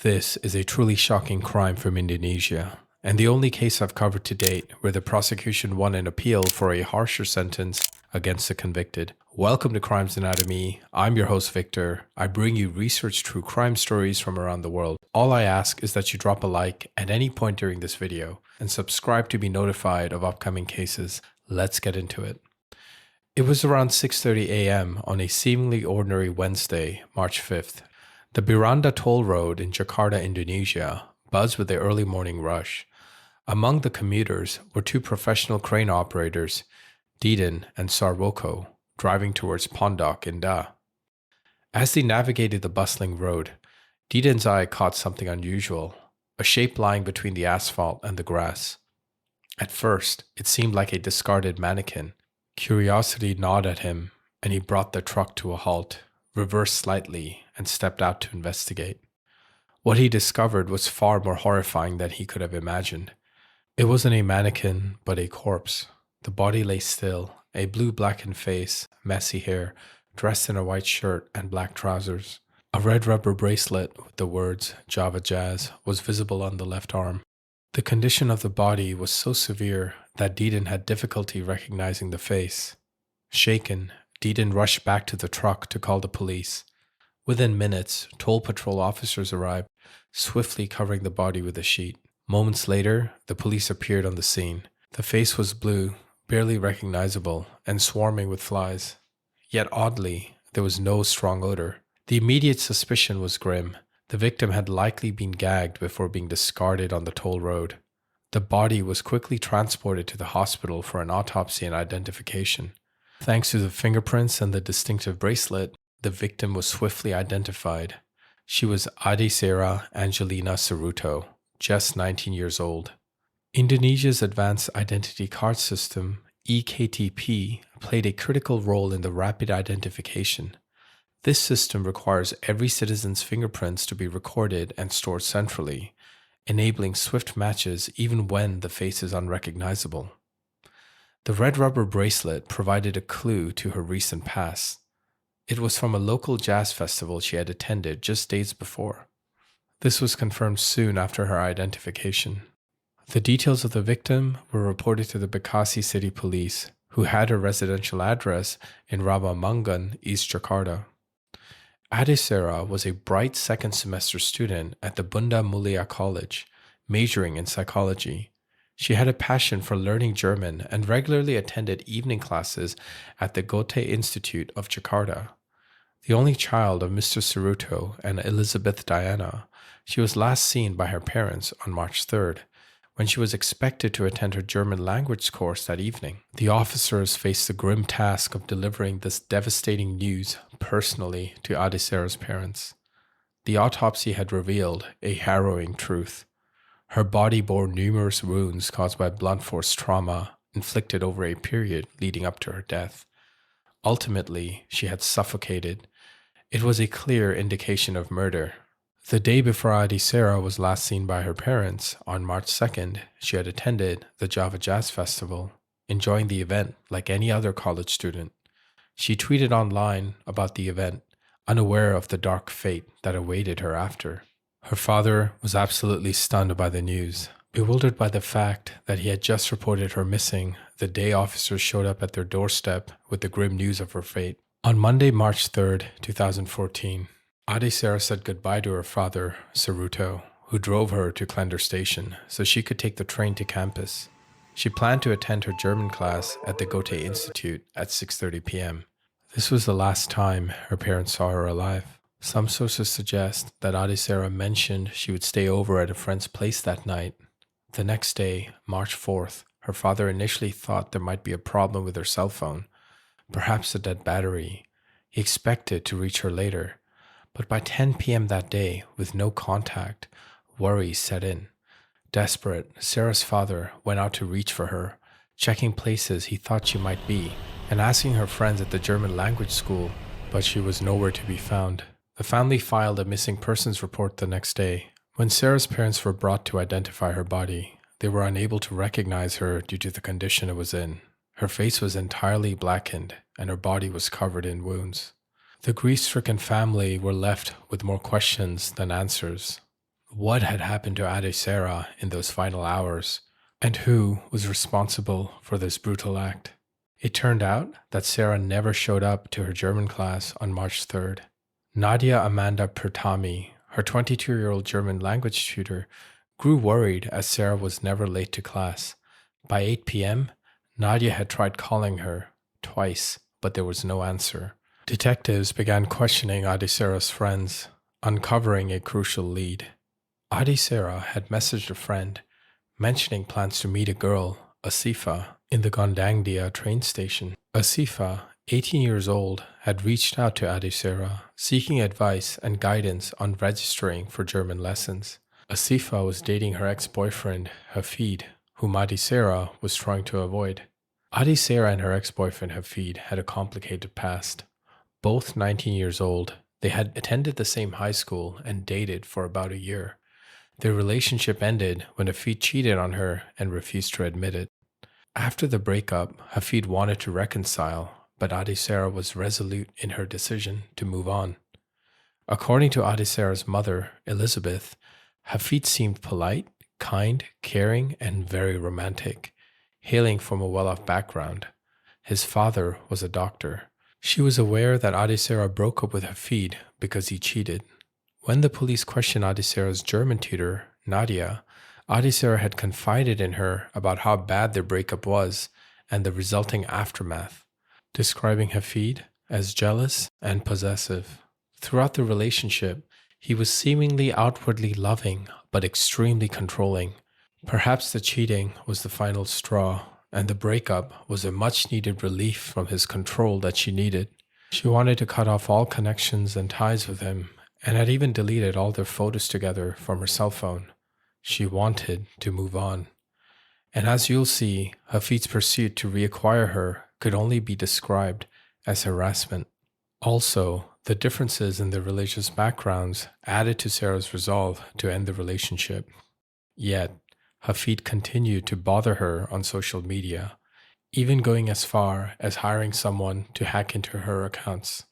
This is a truly shocking crime from Indonesia, and the only case I've covered to date where the prosecution won an appeal for a harsher sentence against the convicted. Welcome to Crimes Anatomy. I'm your host, Victor. I bring you research true crime stories from around the world. All I ask is that you drop a like at any point during this video and subscribe to be notified of upcoming cases. Let's get into it. It was around 6:30 a.m. on a seemingly ordinary Wednesday, March 5th. The Biranda toll road in Jakarta, Indonesia, buzzed with the early morning rush. Among the commuters were two professional crane operators, Diden and Sarwoko, driving towards Pondok Indah. As they navigated the bustling road, Diden's eye caught something unusual, a shape lying between the asphalt and the grass. At first, it seemed like a discarded mannequin. Curiosity gnawed at him, and he brought the truck to a halt, reversed slightly, and stepped out to investigate. What he discovered was far more horrifying than he could have imagined. It wasn't a mannequin, but a corpse. The body lay still, a blue blackened face, messy hair, dressed in a white shirt and black trousers. A red rubber bracelet with the words Java Jazz was visible on the left arm. The condition of the body was so severe that Diden had difficulty recognizing the face. Shaken, Diden rushed back to the truck to call the police. Within minutes, toll patrol officers arrived, swiftly covering the body with a sheet. Moments later, the police appeared on the scene. The face was blue, barely recognizable, and swarming with flies. Yet oddly, there was no strong odor. The immediate suspicion was grim. The victim had likely been gagged before being discarded on the toll road. The body was quickly transported to the hospital for an autopsy and identification. Thanks to the fingerprints and the distinctive bracelet, the victim was swiftly identified. She was Ade Sara Angelina Ceruto, just 19 years old. Indonesia's Advanced Identity Card System, EKTP, played a critical role in the rapid identification. This system requires every citizen's fingerprints to be recorded and stored centrally, enabling swift matches even when the face is unrecognizable. The red rubber bracelet provided a clue to her recent past. It was from a local jazz festival she had attended just days before. This was confirmed soon after her identification. The details of the victim were reported to the Bekasi City Police, who had her residential address in Rawamangun, East Jakarta. Ade Sara was a bright second semester student at the Bunda Mulia College, majoring in psychology. She had a passion for learning German and regularly attended evening classes at the Goethe Institute of Jakarta. The only child of Mr. Ceruto and Elizabeth Diana, she was last seen by her parents on March 3rd, when she was expected to attend her German language course that evening. The officers faced the grim task of delivering this devastating news personally to Ade Sara's parents. The autopsy had revealed a harrowing truth. Her body bore numerous wounds caused by blunt force trauma inflicted over a period leading up to her death. Ultimately, she had suffocated. It was a clear indication of murder. The day before Ade Sara was last seen by her parents, on March 2nd, she had attended the Java Jazz Festival, enjoying the event like any other college student. She tweeted online about the event, unaware of the dark fate that awaited her after. Her father was absolutely stunned by the news, bewildered by the fact that he had just reported her missing the day officers showed up at their doorstep with the grim news of her fate. On Monday, March 3rd, 2014, Ade Sara said goodbye to her father, Ceruto, who drove her to Klender Station so she could take the train to campus. She planned to attend her German class at the Goethe Institute at 6:30 p.m. This was the last time her parents saw her alive. Some sources suggest that Ade Sara mentioned she would stay over at a friend's place that night. The next day, March 4th, her father initially thought there might be a problem with her cell phone, perhaps a dead battery. He expected to reach her later, but by 10 p.m. that day, with no contact, worry set in. Desperate, Sarah's father went out to reach for her, checking places he thought she might be, and asking her friends at the German language school, but she was nowhere to be found. The family filed a missing persons report the next day. When Sarah's parents were brought to identify her body, they were unable to recognize her due to the condition it was in. Her face was entirely blackened, and her body was covered in wounds. The grief-stricken family were left with more questions than answers. What had happened to Ade Sara in those final hours? And who was responsible for this brutal act? It turned out that Sarah never showed up to her German class on March 3rd. Nadia Amanda Pertami, her 22-year-old German language tutor, grew worried as Sarah was never late to class. By 8 p.m., Nadia had tried calling her twice, but there was no answer. Detectives began questioning Ade Sara's friends, uncovering a crucial lead. Ade Sara had messaged a friend, mentioning plans to meet a girl, Asifa, in the Gondangdia train station. Asifa, 18 years old, had reached out to Ade Sara, seeking advice and guidance on registering for German lessons. Asifa was dating her ex-boyfriend, Hafid, whom Ade Sara was trying to avoid. Ade Sara and her ex-boyfriend Hafid had a complicated past. Both 19 years old, they had attended the same high school and dated for about a year. Their relationship ended when Hafid cheated on her and refused to admit it. After the breakup, Hafid wanted to reconcile, but Ade Sara was resolute in her decision to move on. According to Ade Sara's mother, Elizabeth, Hafid seemed polite, kind, caring, and very romantic, hailing from a well-off background. His father was a doctor. She was aware that Ade Sara broke up with Hafid because he cheated. When the police questioned Ade Sara's German tutor, Nadia, Ade Sara had confided in her about how bad their breakup was and the resulting aftermath, describing Hafid as jealous and possessive. Throughout the relationship, he was seemingly outwardly loving but extremely controlling. Perhaps the cheating was the final straw, and the breakup was a much-needed relief from his control that she needed. She wanted to cut off all connections and ties with him, and had even deleted all their photos together from her cell phone. She wanted to move on. And as you'll see, Hafid's pursuit to reacquire her could only be described as harassment. Also, the differences in their religious backgrounds added to Sarah's resolve to end the relationship. Yet, Hafid continued to bother her on social media, even going as far as hiring someone to hack into her accounts.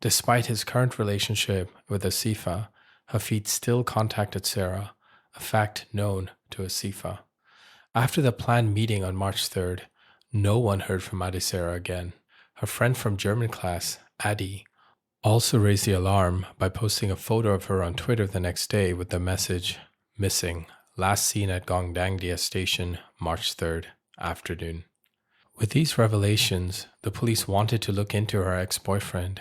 Despite his current relationship with Asifa, Hafid still contacted Sarah, a fact known to Asifa. After the planned meeting on March 3rd, no one heard from Ade Sara again. Her friend from German class, Adi, also raised the alarm by posting a photo of her on Twitter the next day with the message, "Missing, last seen at Gondangdia station, March 3rd, afternoon." With these revelations, the police wanted to look into her ex-boyfriend,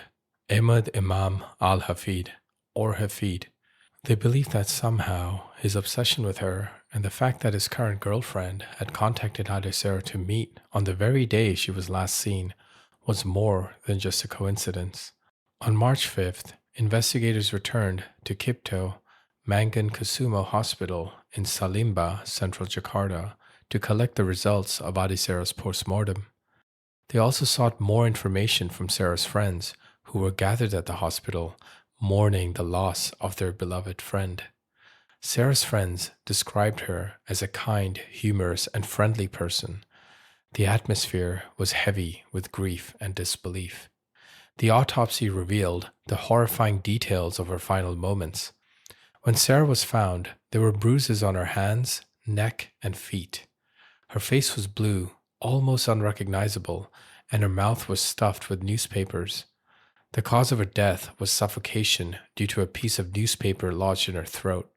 Ahmed Imam al-Hafid, or Hafid. They believed that somehow his obsession with her and the fact that his current girlfriend had contacted Ade Sara to meet on the very day she was last seen was more than just a coincidence. On March 5th, investigators returned to Kipto Mangan Hospital in Salimba, central Jakarta, to collect the results of Ade Sara's postmortem. They also sought more information from Sarah's friends, who were gathered at the hospital, mourning the loss of their beloved friend. Sarah's friends described her as a kind, humorous, and friendly person. The atmosphere was heavy with grief and disbelief. The autopsy revealed the horrifying details of her final moments. When Sarah was found, there were bruises on her hands, neck, and feet. Her face was blue, almost unrecognizable, and her mouth was stuffed with newspapers. The cause of her death was suffocation due to a piece of newspaper lodged in her throat.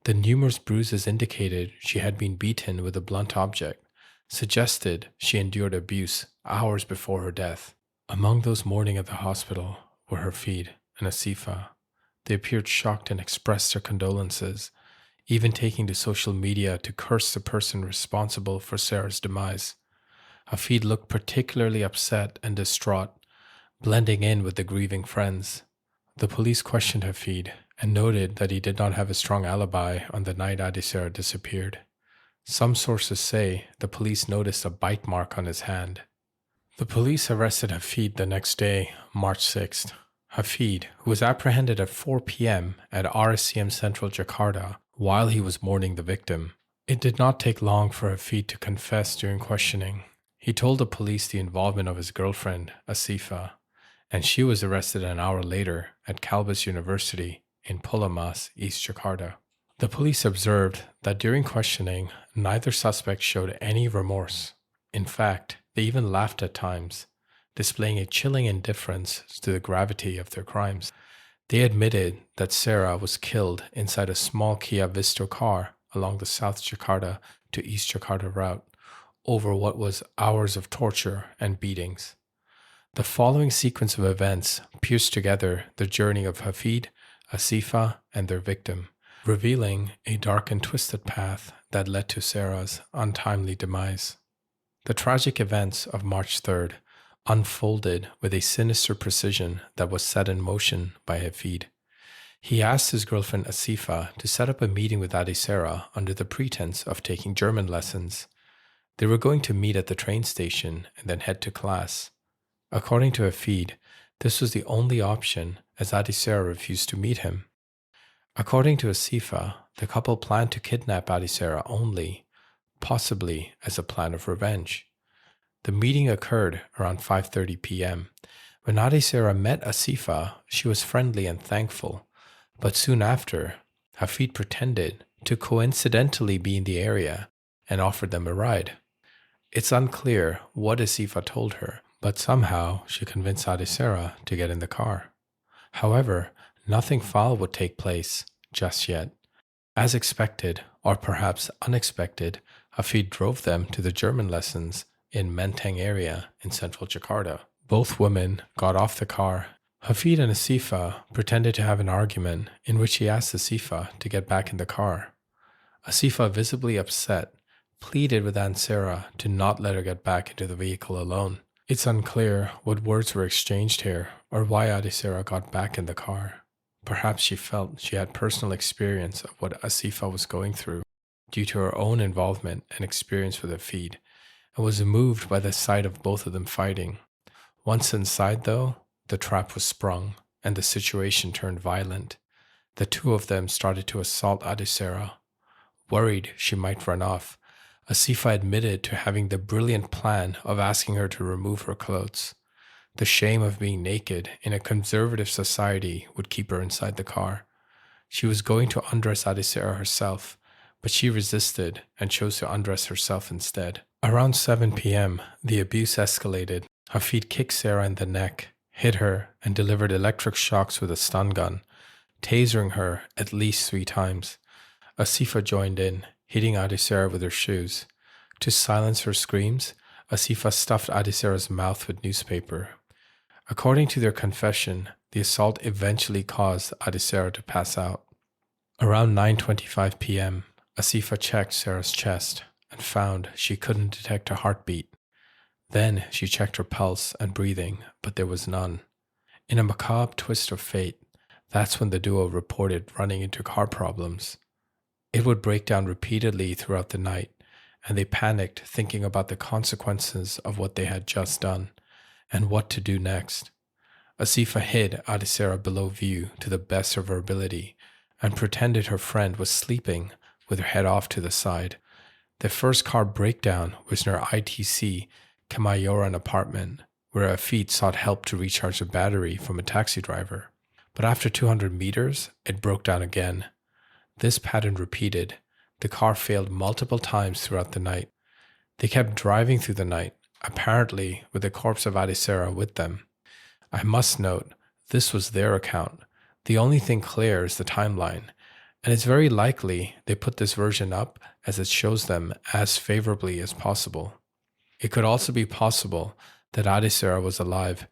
The numerous bruises indicated she had been beaten with a blunt object, suggested she endured abuse hours before her death. Among those mourning at the hospital were Hafid and Asifa. They appeared shocked and expressed their condolences, even taking to social media to curse the person responsible for Sarah's demise. Hafid looked particularly upset and distraught, blending in with the grieving friends. The police questioned Hafid and noted that he did not have a strong alibi on the night Ade Sara disappeared. Some sources say the police noticed a bite mark on his hand. The police arrested Hafid the next day, March 6th. Hafid, who was apprehended at 4 p.m. at RSCM Central Jakarta while he was mourning the victim. It did not take long for Hafid to confess during questioning. He told the police the involvement of his girlfriend, Asifa, and she was arrested an hour later at Kalbas University in Pulamas, East Jakarta. The police observed that during questioning, neither suspect showed any remorse. In fact, they even laughed at times, displaying a chilling indifference to the gravity of their crimes. They admitted that Sara was killed inside a small Kia Visto car along the South Jakarta to East Jakarta route over what was hours of torture and beatings. The following sequence of events pierced together the journey of Hafid, Asifa, and their victim, revealing a dark and twisted path that led to Sara's untimely demise. The tragic events of March 3rd unfolded with a sinister precision that was set in motion by Hafid. He asked his girlfriend Asifa to set up a meeting with Ade Sara under the pretense of taking German lessons. They were going to meet at the train station and then head to class. According to Hafid, this was the only option as Ade Sara refused to meet him. According to Asifa, the couple planned to kidnap Ade Sara only, possibly as a plan of revenge. The meeting occurred around 5:30 p.m. When Ade Sara met Asifa, she was friendly and thankful, but soon after, Hafid pretended to coincidentally be in the area and offered them a ride. It's unclear what Asifa told her, but somehow she convinced Ade Sara to get in the car. However, nothing foul would take place just yet. As expected, or perhaps unexpected, Hafid drove them to the German lessons in Menteng area in central Jakarta. Both women got off the car. Hafid and Asifa pretended to have an argument in which he asked Asifa to get back in the car. Asifa, visibly upset, pleaded with Aunt Sarah to not let her get back into the vehicle alone. It's unclear what words were exchanged here or why Ade Sara got back in the car. Perhaps she felt she had personal experience of what Asifa was going through due to her own involvement and experience with Hafid, and was moved by the sight of both of them fighting. Once inside, though, the trap was sprung and the situation turned violent. The two of them started to assault Ade Sara. Worried she might run off, Asifa admitted to having the brilliant plan of asking her to remove her clothes. The shame of being naked in a conservative society would keep her inside the car. She was going to undress Ade Sara herself, but she resisted and chose to undress herself instead. Around 7 p.m., the abuse escalated. Hafid kicked Sara in the neck, hit her, and delivered electric shocks with a stun gun, tasering her at least 3 times. Asifa joined in, hitting Ade Sara with her shoes. To silence her screams, Asifa stuffed Ade Sara's mouth with newspaper. According to their confession, the assault eventually caused Ade Sara to pass out. Around 9:25 p.m., Asifa checked Sara's chest and found she couldn't detect a heartbeat. Then she checked her pulse and breathing, but there was none. In a macabre twist of fate, that's when the duo reported running into car problems. It would break down repeatedly throughout the night, and they panicked thinking about the consequences of what they had just done and what to do next. Asifa hid Ade Sara below view to the best of her ability and pretended her friend was sleeping with her head off to the side. The first car breakdown was near ITC Kemayoran apartment, where Hafid sought help to recharge a battery from a taxi driver. But after 200 meters, it broke down again. This pattern repeated. The car failed multiple times throughout the night. They kept driving through the night, apparently with the corpse of Ade Sara with them. I must note, this was their account. The only thing clear is the timeline, and it's very likely they put this version up as it shows them as favorably as possible. It could also be possible that Ade Sara was alive,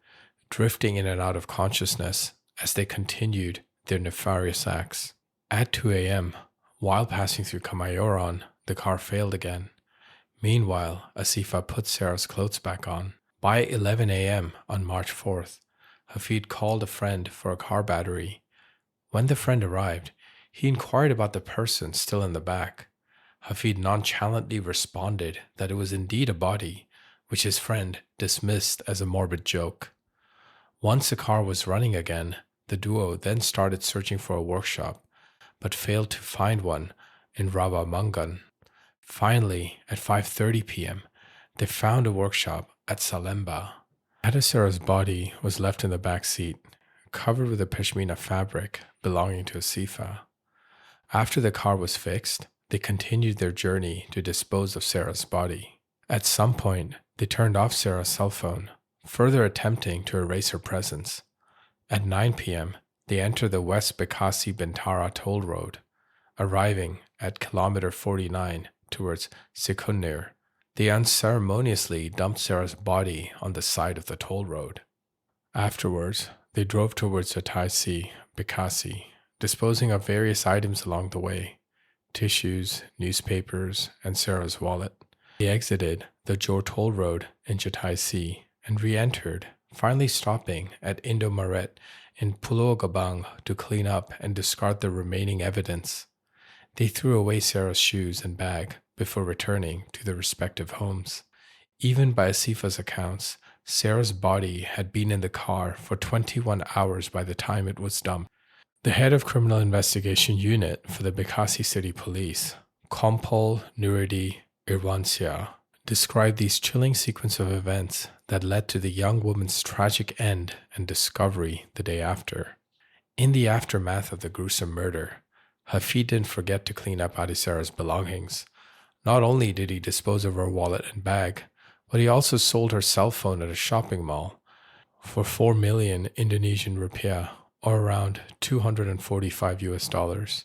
drifting in and out of consciousness as they continued their nefarious acts. At 2 a.m., while passing through Kemayoran, the car failed again. Meanwhile, Asifa put Sara's clothes back on. By 11 a.m. on March 4th, Hafid called a friend for a car battery. When the friend arrived, he inquired about the person still in the back. Hafid nonchalantly responded that it was indeed a body, which his friend dismissed as a morbid joke. Once the car was running again, the duo then started searching for a workshop, but failed to find one in Rawamangan. Finally, at 5:30 p.m., they found a workshop at Salemba. Ade Sara's body was left in the back seat, covered with a pashmina fabric belonging to Asifa. After the car was fixed, they continued their journey to dispose of Sarah's body. At some point, they turned off Sarah's cell phone, further attempting to erase her presence. At 9 p.m., they entered the West Bekasi-Bintara toll road, arriving at kilometer 49 towards Sikunir. They unceremoniously dumped Sarah's body on the side of the toll road. Afterwards, they drove towards Jataisi, Bekasi, disposing of various items along the way: tissues, newspapers, and Sarah's wallet. They exited the Jor toll road in Jataisi and re-entered, finally stopping at Indomaret in Pulau Gabang to clean up and discard the remaining evidence. They threw away Sarah's shoes and bag before returning to their respective homes. Even by Asifa's accounts, Sarah's body had been in the car for 21 hours by the time it was dumped. The head of Criminal Investigation Unit for the Bekasi City Police, Kompol Nuridi Irwansyah, described these chilling sequence of events that led to the young woman's tragic end and discovery the day after. In the aftermath of the gruesome murder, Hafid didn't forget to clean up Ade Sara's belongings. Not only did he dispose of her wallet and bag, but he also sold her cell phone at a shopping mall for 4 million Indonesian rupiah, or around $245.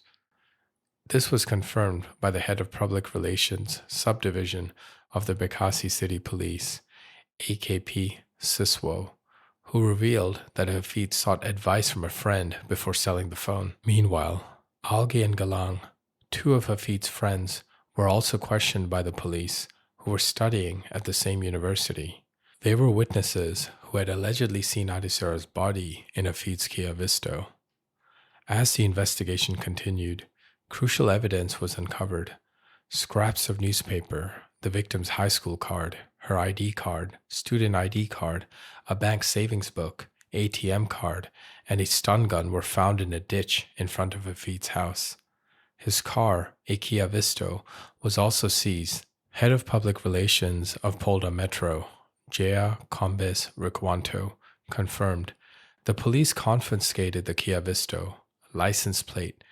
This was confirmed by the head of Public Relations Subdivision of the Bekasi City Police, AKP Siswo, who revealed that Hafid sought advice from a friend before selling the phone. Meanwhile, Alge and Galang, two of Hafid's friends, were also questioned by the police, who were studying at the same university. They were witnesses who had allegedly seen Ade Sara's body in Hafid's Kia Visto. As the investigation continued, crucial evidence was uncovered: scraps of newspaper, the victim's high school card, her ID card, student ID card, a bank savings book, ATM card, and a stun gun were found in a ditch in front of Hafid's house. His car, a Kia Visto, was also seized. Head of Public Relations of Polda Metro, Jaya Kombes Rikwanto, confirmed the police confiscated the Kia Visto, license plate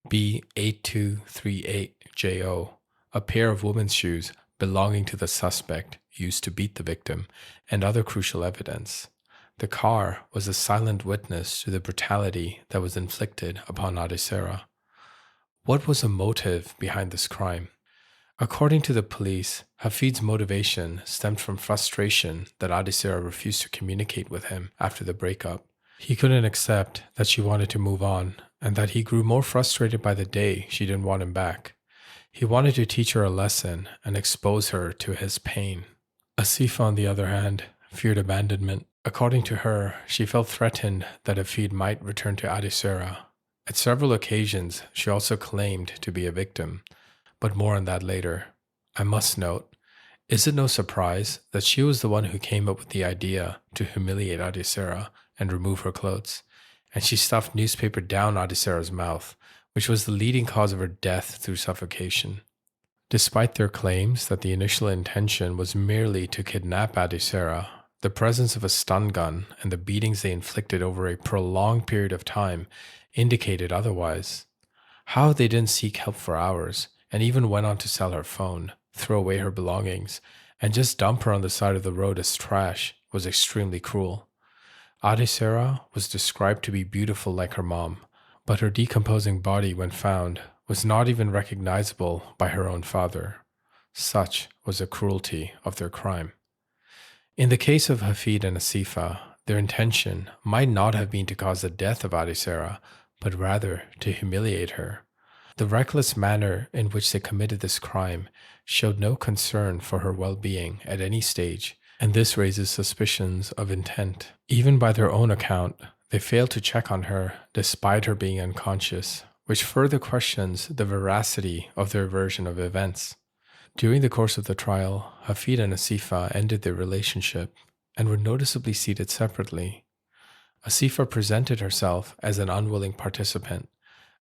B8238JO, a pair of women's shoes belonging to the suspect used to beat the victim, and other crucial evidence. The car was a silent witness to the brutality that was inflicted upon Ade Sara. What was the motive behind this crime? According to the police, Hafid's motivation stemmed from frustration that Ade Sara refused to communicate with him after the breakup. He couldn't accept that she wanted to move on, and that he grew more frustrated by the day she didn't want him back. He wanted to teach her a lesson and expose her to his pain. Asifa, on the other hand, feared abandonment. According to her, she felt threatened that Hafid might return to Ade Sara. At several occasions, she also claimed to be a victim, but more on that later. I must note, is it no surprise that she was the one who came up with the idea to humiliate Ade Sara and remove her clothes, and she stuffed newspaper down Ade Sara's mouth, which was the leading cause of her death through suffocation. Despite their claims that the initial intention was merely to kidnap Ade Sara, the presence of a stun gun and the beatings they inflicted over a prolonged period of time indicated otherwise. How they didn't seek help for hours, and even went on to sell her phone, throw away her belongings, and just dump her on the side of the road as trash was extremely cruel. Ade Sara was described to be beautiful like her mom, but her decomposing body, when found, was not even recognizable by her own father. Such was the cruelty of their crime. In the case of Hafid and Asifa, their intention might not have been to cause the death of Ade Sara, but rather to humiliate her. The reckless manner in which they committed this crime showed no concern for her well-being at any stage, and this raises suspicions of intent. Even by their own account, they failed to check on her despite her being unconscious, which further questions the veracity of their version of events. During the course of the trial, Hafid and Asifa ended their relationship and were noticeably seated separately. Asifa presented herself as an unwilling participant,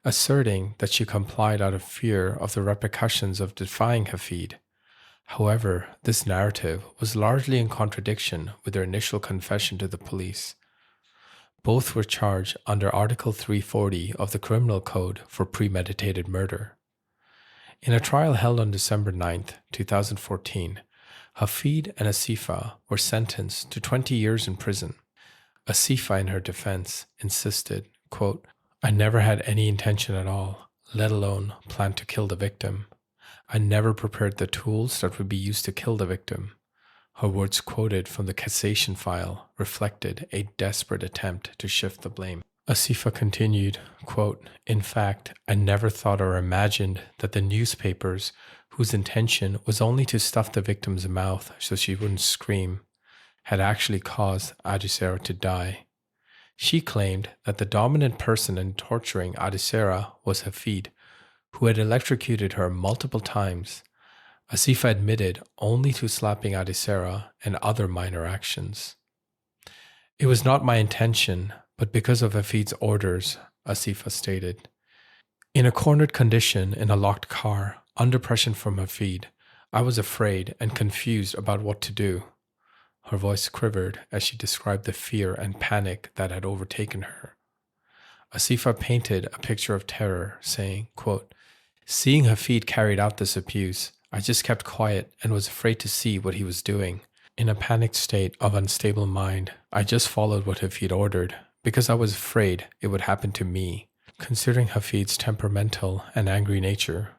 asserting that she complied out of fear of the repercussions of defying Hafid. However, this narrative was largely in contradiction with their initial confession to the police. Both were charged under Article 340 of the Criminal Code for premeditated murder. In a trial held on December 9th, 2014, Hafid and Asifa were sentenced to 20 years in prison. Asifa, in her defense, insisted, quote, "I never had any intention at all, let alone plan to kill the victim. I never prepared the tools that would be used to kill the victim." Her words quoted from the cassation file reflected a desperate attempt to shift the blame. Asifa continued, quote, "In fact, I never thought or imagined that the newspapers, whose intention was only to stuff the victim's mouth so she wouldn't scream, had actually caused Ade Sara to die." She claimed that the dominant person in torturing Ade Sara was Hafid, who had electrocuted her multiple times. Asifa admitted only to slapping Ade Sara and other minor actions. "It was not my intention, but because of Hafid's orders," Asifa stated. "In a cornered condition in a locked car, under pressure from Hafid, I was afraid and confused about what to do." Her voice quivered as she described the fear and panic that had overtaken her. Asifa painted a picture of terror, saying, quote, "Seeing Hafid carried out this abuse, I just kept quiet and was afraid to see what he was doing. In a panicked state of unstable mind, I just followed what Hafid ordered, because I was afraid it would happen to me." Considering Hafid's temperamental and angry nature,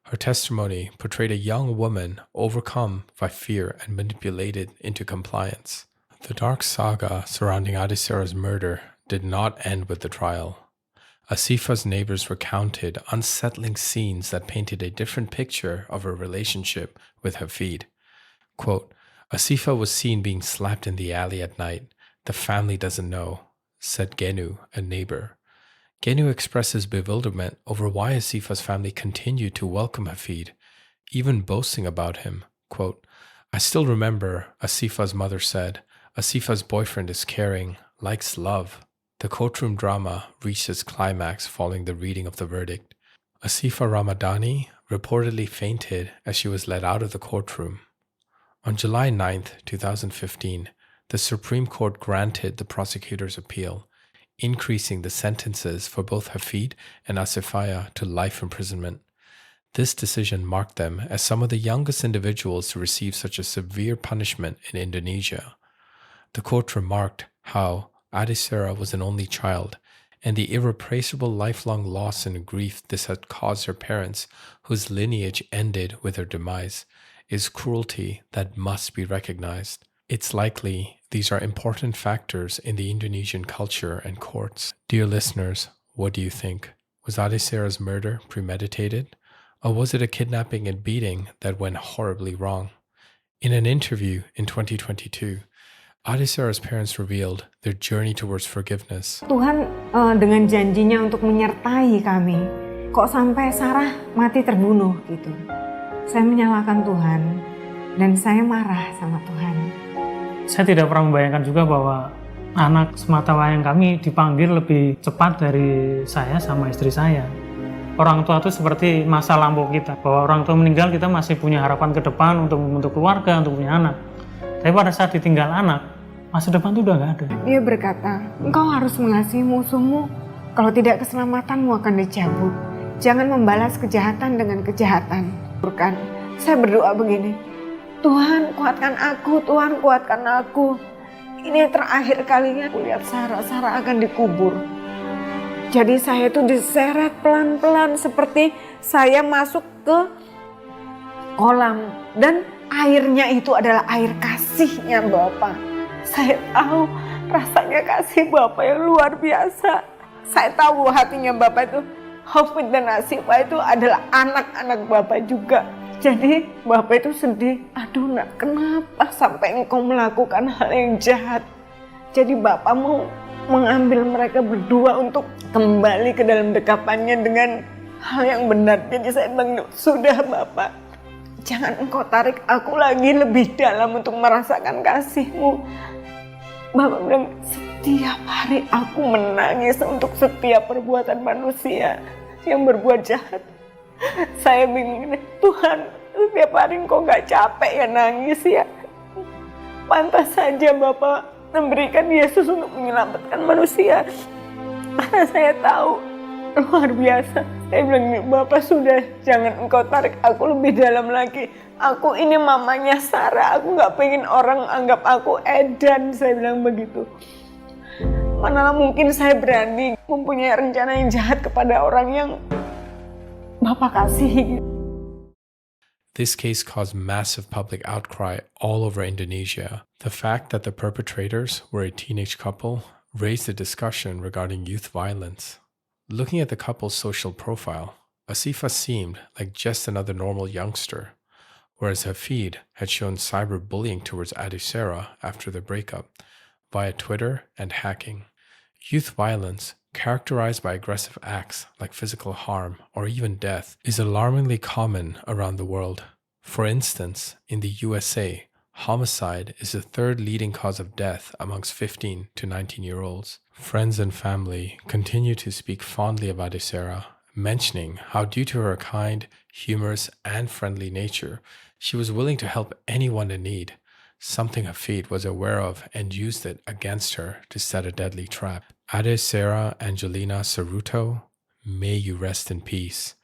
her testimony portrayed a young woman overcome by fear and manipulated into compliance. The dark saga surrounding Ade Sara's murder did not end with the trial. Asifa's neighbors recounted unsettling scenes that painted a different picture of her relationship with Hafid. Quote, "Asifa was seen being slapped in the alley at night. The family doesn't know," said Genu, a neighbor. Genu expresses bewilderment over why Asifa's family continued to welcome Hafid, even boasting about him. Quote, "I still remember," Asifa's mother said, "Asifa's boyfriend is caring, likes love." The courtroom drama reached its climax following the reading of the verdict. Asifa Ramadani reportedly fainted as she was led out of the courtroom. On July 9th, 2015, the Supreme Court granted the prosecutor's appeal, increasing the sentences for both Hafid and Asifa to life imprisonment. This decision marked them as some of the youngest individuals to receive such a severe punishment in Indonesia. The court remarked how Ade Sara was an only child, and the irreplaceable lifelong loss and grief this had caused her parents, whose lineage ended with her demise, is cruelty that must be recognized. It's likely these are important factors in the Indonesian culture and courts. Dear listeners, what do you think? Was Ade Sara's murder premeditated? Or was it a kidnapping and beating that went horribly wrong? In an interview in 2022, Ade Sara's parents revealed their journey towards forgiveness. Tuhan dengan janjinya untuk menyertai kami, kok sampai Sarah mati terbunuh gitu. Saya menyalahkan Tuhan dan saya marah sama Tuhan. Saya tidak pernah membayangkan juga bahwa anak semata wayang kami dipanggil lebih cepat dari saya sama istri saya. Orang tua itu seperti masa lampau kita, bahwa orang tua meninggal kita masih punya harapan ke depan untuk membentuk keluarga, untuk punya anak. Tapi pada saat ditinggal anak, masa depan itu udah gak ada. Dia berkata, "Engkau harus mengasihi musuhmu, kalau tidak keselamatanmu akan dicabut. Jangan membalas kejahatan dengan kejahatan." Bukan, saya berdoa begini, "Tuhan kuatkan aku, Tuhan kuatkan aku. Ini terakhir kalinya aku lihat Sarah akan dikubur." Jadi saya itu diseret pelan-pelan seperti saya masuk ke kolam. Dan airnya itu adalah air kasihnya Bapa. Saya tahu rasanya kasih Bapa yang luar biasa. Saya tahu hatinya Bapa itu, Hafid dan Asifa itu adalah anak-anak Bapa juga. Jadi Bapak itu sedih, "Aduh nak, kenapa sampai engkau melakukan hal yang jahat?" Jadi Bapak mau mengambil mereka berdua untuk kembali ke dalam dekapannya dengan hal yang benar. Jadi saya bilang, "Sudah Bapak, jangan engkau tarik aku lagi lebih dalam untuk merasakan kasih-Mu." Bapak bilang, "Setiap hari aku menangis untuk setiap perbuatan manusia yang berbuat jahat." Saya bingung, "Tuhan, setiap hari engkau gak capek ya nangis ya? Pantas saja Bapak memberikan Yesus untuk menyelamatkan manusia. Karena saya tahu luar biasa. Saya bilang, Bapak sudah, jangan engkau tarik aku lebih dalam lagi. Aku ini mamanya Sara, aku gak pengen orang anggap aku edan, saya bilang begitu. Manalah mungkin saya berani mempunyai rencana yang jahat kepada orang yang Bapak kasih. This case caused massive public outcry all over Indonesia. The fact that the perpetrators were a teenage couple raised a discussion regarding youth violence. Looking at the couple's social profile, Asifa seemed like just another normal youngster, whereas Hafid had shown cyberbullying towards Ade Sara after the breakup via Twitter and hacking. Youth violence, characterized by aggressive acts like physical harm or even death, is alarmingly common around the world. For instance, in the USA, homicide is the third leading cause of death amongst 15 to 19-year-olds. Friends and family continue to speak fondly of Ade Sara, mentioning how due to her kind, humorous, and friendly nature, she was willing to help anyone in need, something Hafid was aware of and used it against her to set a deadly trap. Ade Sara Angelina Saruto, may you rest in peace.